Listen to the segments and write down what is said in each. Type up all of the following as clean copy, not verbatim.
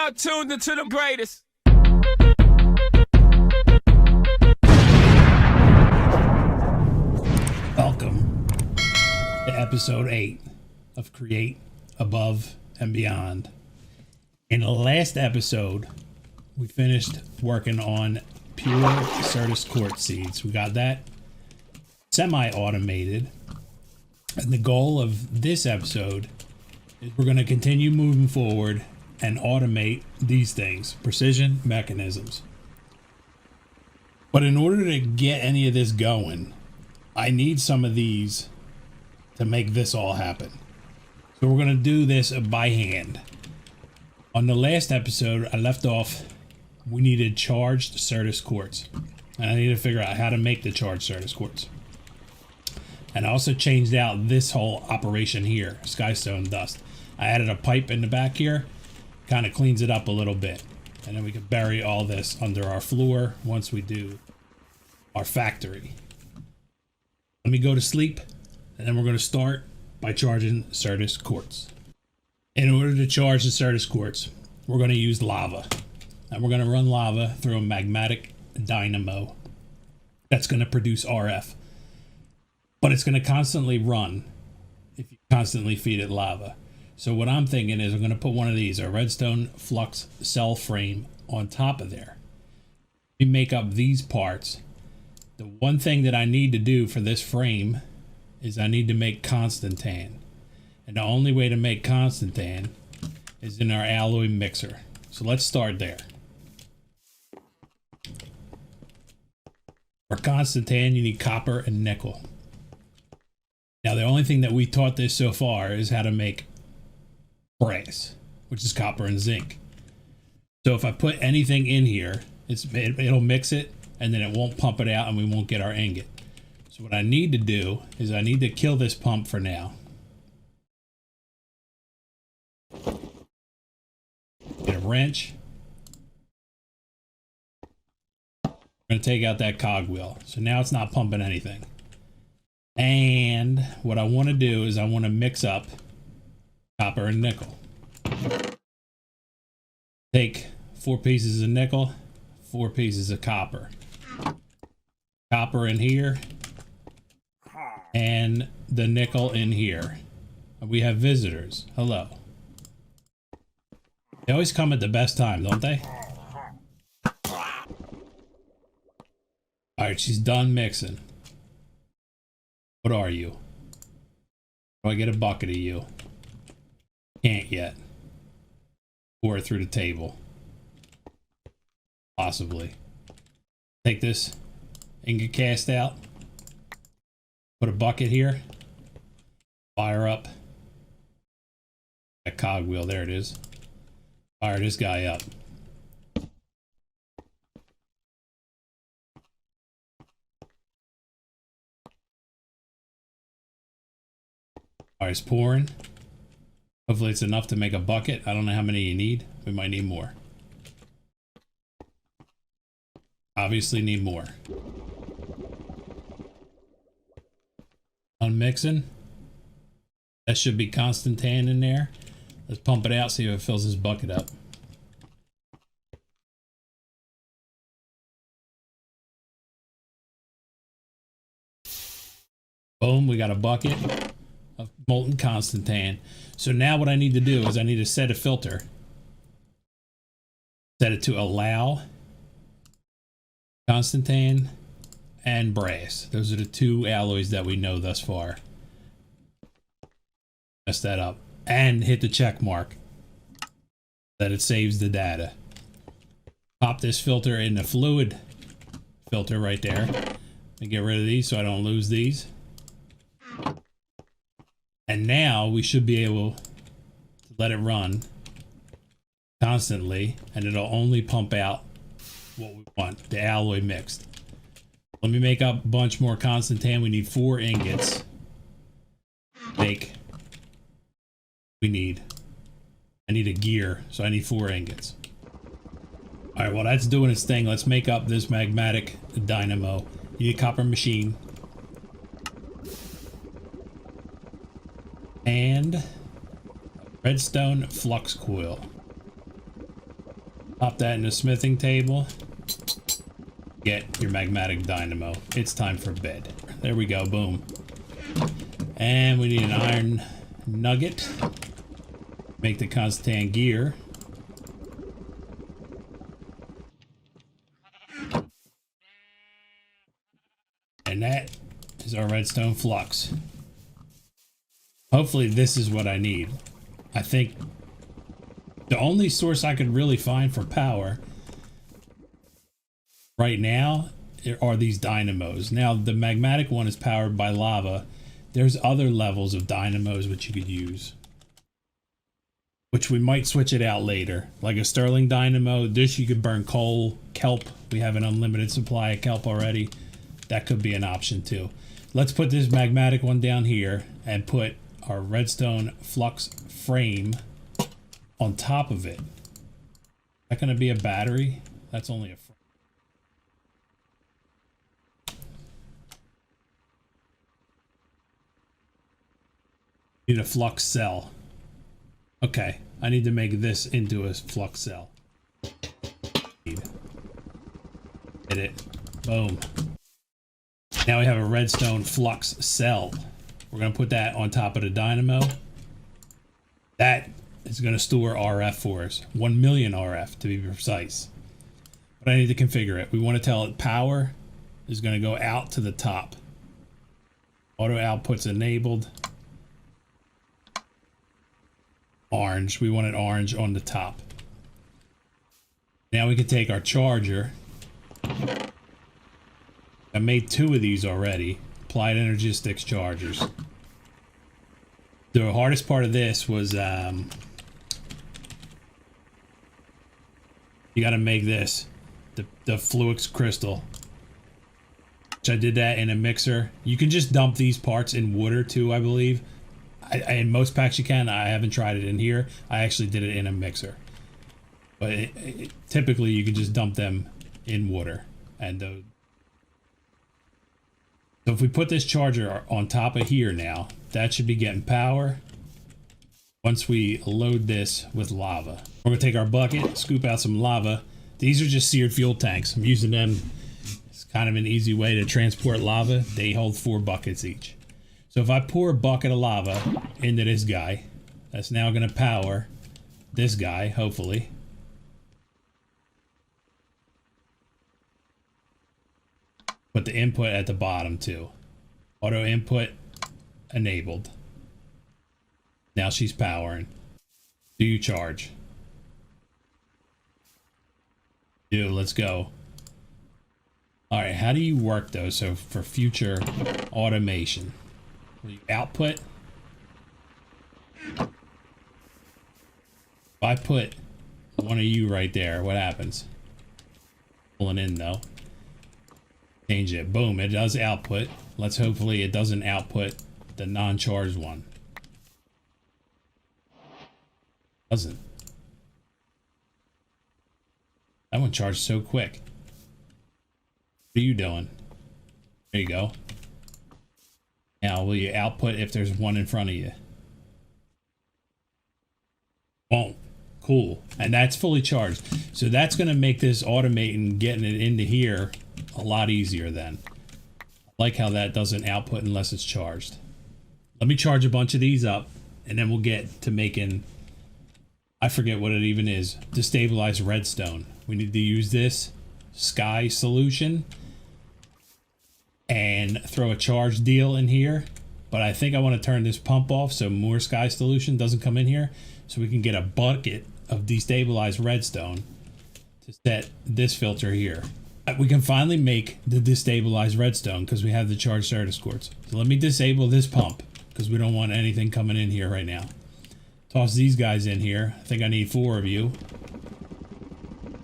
now tuned into the greatest. Welcome to episode 8 of Create Above and Beyond. In the last episode, we finished working on pure Certus Quartz seeds. We got that semi-automated. And the goal of this episode is we're going to continue moving forward and automate these things, precision mechanisms. But in order to get any of this going, I need some of these to make this all happen. So we're going to do this by hand. On the last episode, I left off, we needed charged Certus Quartz. And I need to figure out how to make the charged Certus Quartz. And I also changed out this whole operation here, Skystone Dust. I added a pipe in the back here, kind of cleans it up a little bit. And then we can bury all this under our floor once we do our factory. Let me go to sleep, and then we're going to start by charging Certus Quartz. In order to charge the Certus Quartz, we're going to use lava. And we're going to run lava through a magmatic dynamo that's going to produce RF. But it's going to constantly run if you constantly feed it lava. So what I'm thinking is I'm going to put one of these, a redstone flux cell frame, on top of there. We make up these parts. The one thing that I need to do for this frame is I need to make constantan. And the only way to make constantan is in our alloy mixer. So let's start there. For constantan, you need copper and nickel. Now, the only thing that we taught this so far is how to make brass, which is copper and zinc. So if I put anything in here, it'll mix it, and then it won't pump it out, and we won't get our ingot. So what I need to do is I need to kill this pump for now. Get a wrench. I'm going to take out that cogwheel. So now it's not pumping anything. And what I want to do is I want to mix up copper and nickel. Take 4 pieces of nickel, 4 pieces of copper. Copper in here, and the nickel in here. We have visitors. Hello. They always come at the best time, don't they? Alright, she's done mixing. What are you? Do I get a bucket of you? Can't yet. Pour it through the table. Possibly. Take this ingot cast out. Put a bucket here. Fire up that cogwheel. There it is. Fire this guy up. Alright, it's pouring. Hopefully it's enough to make a bucket. I don't know how many you need. We might need more. Obviously need more. Unmixing. That should be constantan in there. Let's pump it out, see if it fills this bucket up. Boom, we got a bucket of molten constantan. So now what I need to do is I need to set a filter. Set it to allow constantan and brass. Those are the 2 alloys that we know thus far. Mess that up. And hit the check mark that it saves the data. Pop this filter in the fluid filter right there. And get rid of these so I don't lose these. And now we should be able to let it run constantly, and it'll only pump out what we want, the alloy mixed. Let me make up a bunch more constantan. We need 4 ingots. I need a gear, so I need 4 ingots. Alright, while that's doing its thing, let's make up this magmatic dynamo. You need a copper machine. And redstone flux coil. Pop that in the smithing table. Get your magmatic dynamo. It's time for bed. There we go, boom. And we need an iron nugget. Make the constantan gear. And that is our redstone flux. Hopefully this is what I need. I think the only source I could really find for power right now are these dynamos. Now the magmatic one is powered by lava. There's other levels of dynamos which you could use, which we might switch it out later. Like a Sterling dynamo, this you could burn coal, kelp. We have an unlimited supply of kelp already. That could be an option too. Let's put this magmatic one down here and put our redstone flux frame on top of it. Is that going to be a battery? That's only a frame. Need a flux cell. Okay, I need to make this into a flux cell. Hit it. Boom. Now we have a redstone flux cell. We're going to put that on top of the dynamo. That is going to store RF for us. 1 million RF to be precise. But I need to configure it. We want to tell it power is going to go out to the top. Auto output's enabled. Orange. We want it orange on the top. Now we can take our charger. I made 2 of these already. Applied Energistics chargers. The hardest part of this was you got to make this the Fluix crystal, which I did that in a mixer. You can just dump these parts in water too, I believe. In most packs you can. I haven't tried it in here. I actually did it in a mixer, but typically you can just dump them in water. And so if we put this charger on top of here now, that should be getting power once we load this with lava. We're gonna take our bucket, scoop out some lava. These are just seared fuel tanks. I'm using them. It's kind of an easy way to transport lava. They hold 4 buckets each. So if I pour a bucket of lava into this guy, that's now gonna power this guy, hopefully. Put the input at the bottom too. Auto input enabled. Now she's powering. Do you charge? Let's go. All right, how do you work those? So for future automation, will you output? If I put one of you right there, what happens? Pulling in though. Change it. Boom, it does output. Let's hopefully it doesn't output the non-charged one. Doesn't. That one charged so quick. What are you doing? There you go. Now will you output if there's one in front of you? Won't. Cool. And that's fully charged. So that's going to make this automating getting it into here a lot easier then. I like how that doesn't output unless it's charged. Let me charge a bunch of these up and then we'll get to making, I forget what it even is, destabilized redstone. We need to use this sky solution and throw a charge deal in here. But I think I want to turn this pump off so more sky solution doesn't come in here, so we can get a bucket of destabilized redstone to set this filter here. We can finally make the destabilized redstone because we have the charged Certus Quartz. So let me disable this pump because we don't want anything coming in here right now. Toss these guys in here. I think I need 4 of you.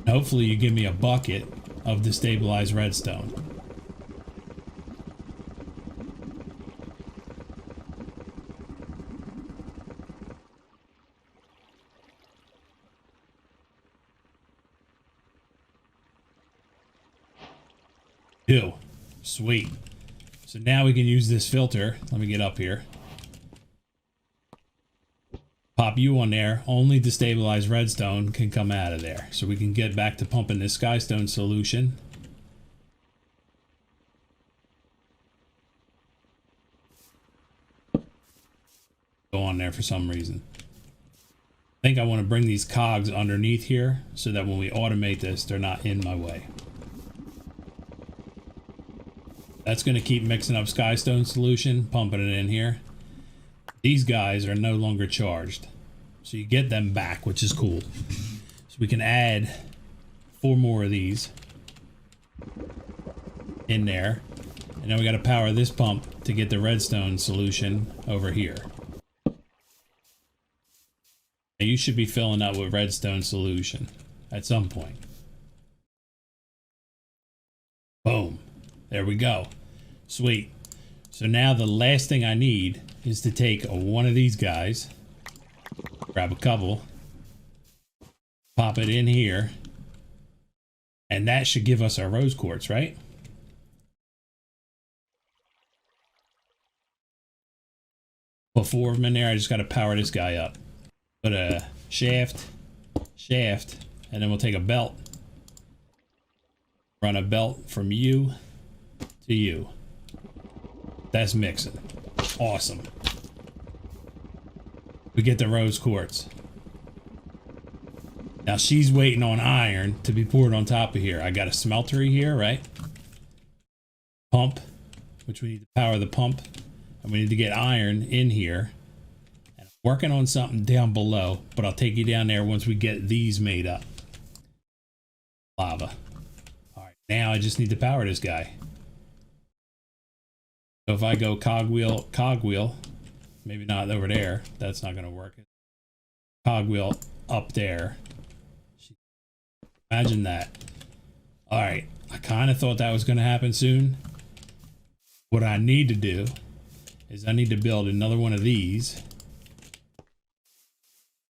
Hopefully you give me a bucket of destabilized redstone. Ew. Sweet. So now we can use this filter. Let me get up here. Pop pop you on there, only destabilized redstone can come out of there. So we can get back to pumping this skystone solution. Go on there for some reason. I think I want to bring these cogs underneath here so that when we automate this, they're not in my way. That's going to keep mixing up skystone solution, pumping it in here. These guys are no longer charged, so you get them back, which is cool. So we can add 4 more of these in there, and then we got to power this pump to get the redstone solution over here. Now you should be filling up with redstone solution at some point. Boom. There we go. Sweet. So now the last thing I need is to take one of these guys, grab a couple, pop it in here, and that should give us our rose quartz, right? Put 4 of them in there. I just got to power this guy up. Put a shaft, and then we'll take a belt. Run a belt from you to you. That's mixing. Awesome. We get the rose quartz. Now she's waiting on iron to be poured on top of here. I got a smeltery here, right? Pump, which we need to power the pump. And we need to get iron in here. And I'm working on something down below, but I'll take you down there once we get these made up. Lava. All right, now I just need to power this guy. So if I go cogwheel, maybe not over there. That's not going to work. Cogwheel up there. Imagine that. All right. I kind of thought that was going to happen soon. What I need to do is I need to build another one of these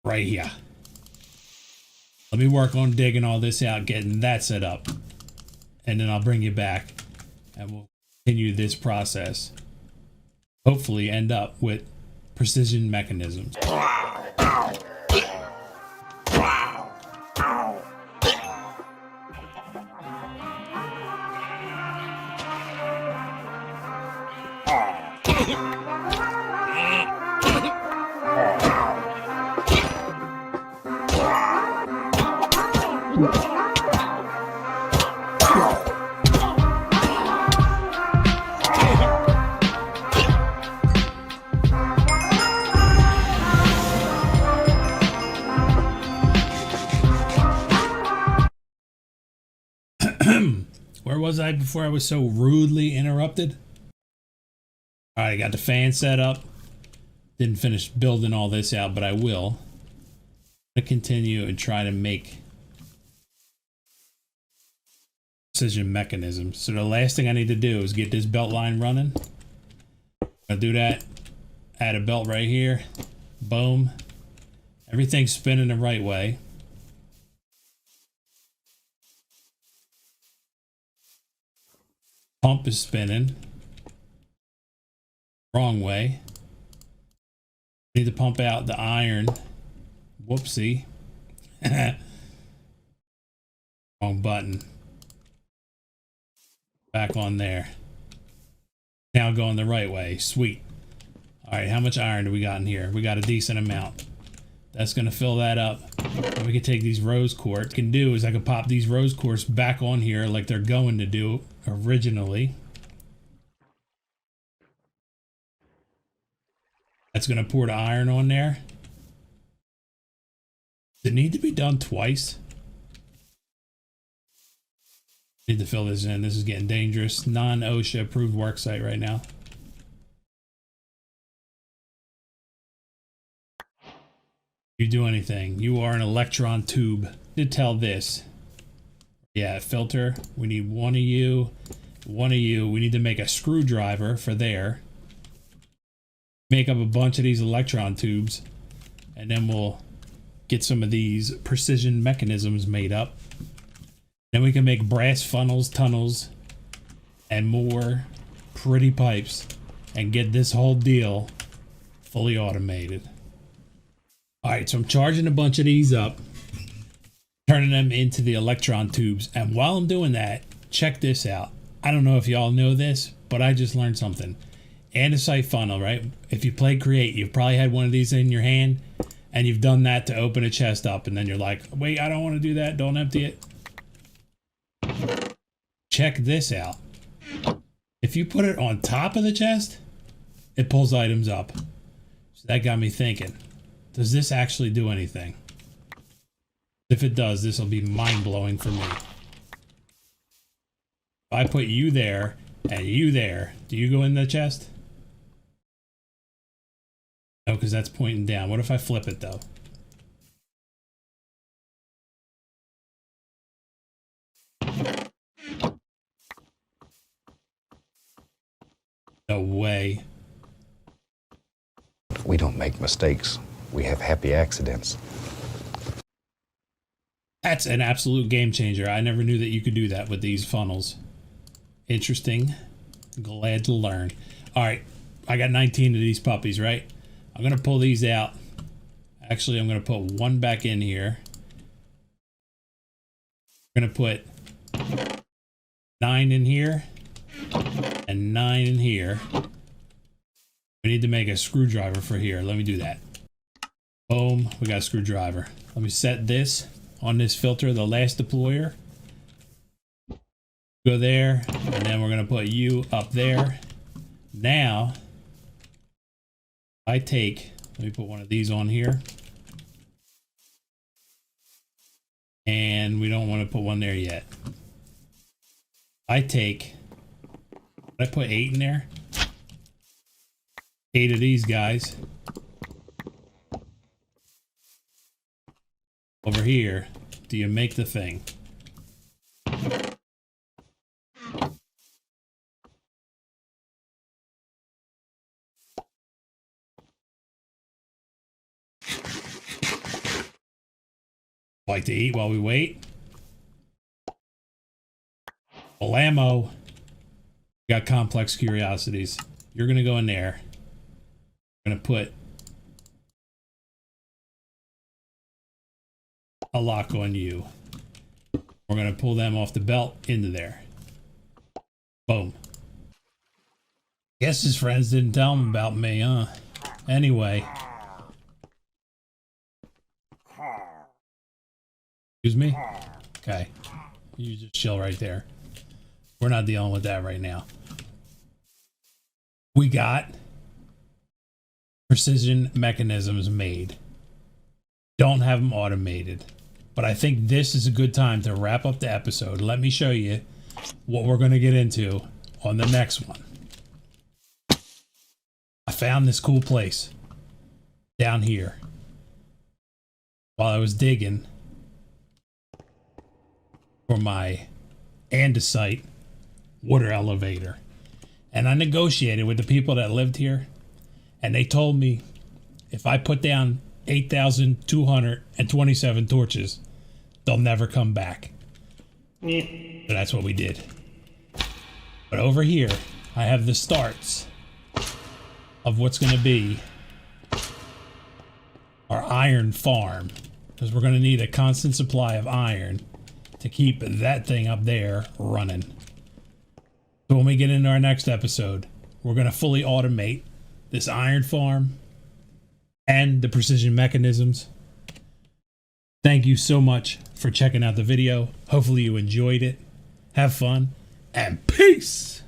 right here. Let me work on digging all this out, getting that set up. And then I'll bring you back and we'll continue this process. Hopefully end up with precision mechanisms. Where was I before I was so rudely interrupted? All right, I got the fan set up. Didn't finish building all this out, but I will. I'm gonna continue and try to make precision mechanisms. So the last thing I need to do is get this belt line running. I'll do that. Add a belt right here. Boom. Everything's spinning the right way. Pump is spinning. Wrong way. Need to pump out the iron. Whoopsie. Wrong button. Back on there. Now going the right way. Sweet. All right, how much iron do we got in here? We got a decent amount. That's going to fill that up. And we can take these rose quartz. What I can do is I can pop these rose quartz back on here like they're going to do originally. That's going to pour the iron on there. Does it need to be done twice? Need to fill this in. This is getting dangerous. Non-OSHA approved work site right now. You do anything. You are an electron tube. To tell this. Yeah, filter. We need one of you. One of you. We need to make a screwdriver for there. Make up a bunch of these electron tubes. And then we'll get some of these precision mechanisms made up. Then we can make brass funnels, tunnels, and more pretty pipes. And get this whole deal fully automated. All right, so I'm charging a bunch of these up, turning them into the electron tubes. And while I'm doing that, check this out. I don't know if y'all know this, but I just learned something. Andesite funnel, right? If you play Create, you've probably had one of these in your hand and you've done that to open a chest up. And then you're like, wait, I don't want to do that. Don't empty it. Check this out. If you put it on top of the chest, it pulls items up. So that got me thinking, does this actually do anything? If it does, this will be mind-blowing for me. If I put you there and you there, do you go in the chest? No, because that's pointing down. What if I flip it, though? No way. We don't make mistakes. We have happy accidents. That's an absolute game changer. I never knew that you could do that with these funnels. Interesting. Glad to learn. All right. I got 19 of these puppies, right? I'm going to pull these out. Actually, I'm going to put one back in here. I'm going to put 9 in here and 9 in here. We need to make a screwdriver for here. Let me do that. Boom. We got a screwdriver. Let me set this on this filter, the last deployer. Go there, and then we're going to put you up there. Now, let me put one of these on here. And we don't want to put one there yet. I put 8 in there. 8 of these guys. Over here, do you make the thing? Like to eat while we wait? Blammo. Got complex curiosities. You're gonna go in there. I'm gonna put a lock on you. We're gonna pull them off the belt into there. Boom. Guess his friends didn't tell him about me, huh? Anyway. Excuse me? Okay. You just chill right there. We're not dealing with that right now. We got precision mechanisms made. Don't have them automated. But I think this is a good time to wrap up the episode. Let me show you what we're going to get into on the next one. I found this cool place down here while I was digging for my andesite water elevator. And I negotiated with the people that lived here, and they told me if I put down 8,227 torches, they'll never come back. So that's what we did. But over here, I have the starts of what's going to be our iron farm, because we're going to need a constant supply of iron to keep that thing up there running. So when we get into our next episode, we're going to fully automate this iron farm and the precision mechanisms. Thank you so much for checking out the video. Hopefully you enjoyed it. Have fun and peace.